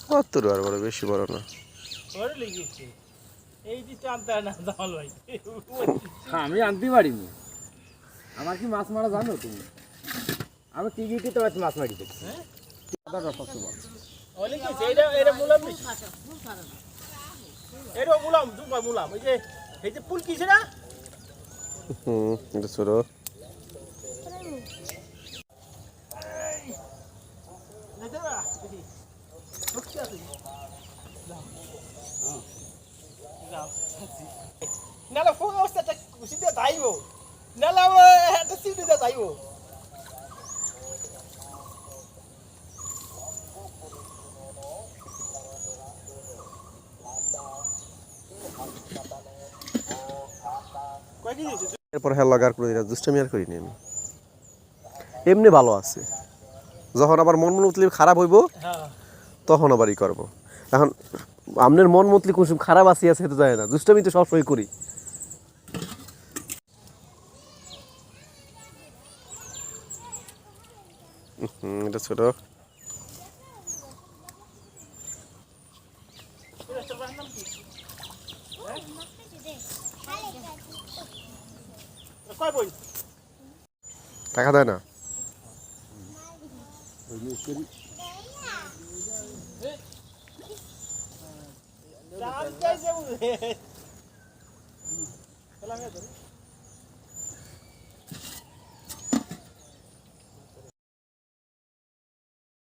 কত আর বড়, বেশি বড় না। আমি আনতে পারিনি। আমার কি মাছ মারা জানো তুমি? আমি টিকিটে তো মাছ মারি দেখছি। এটা ছোট। নালা ফোন অবস্থাটা খুশিতে যাইব, নালা একটা সিটিতে যাইব। এরপর হ্যাঁ লাগার করে দিলাম, দুষ্টামি আর করিনি আমি। এমনি ভালো আছে, যখন আবার মন মতলি খারাপ হইব তখন আবার ই করবো। এখন আপনার মন মতলি কুসুম খারাপ আসি আছে তো যায় না, দুষ্টামি তো সবসময় করি। এটা ছোট। টাকা দেয় না। Jangan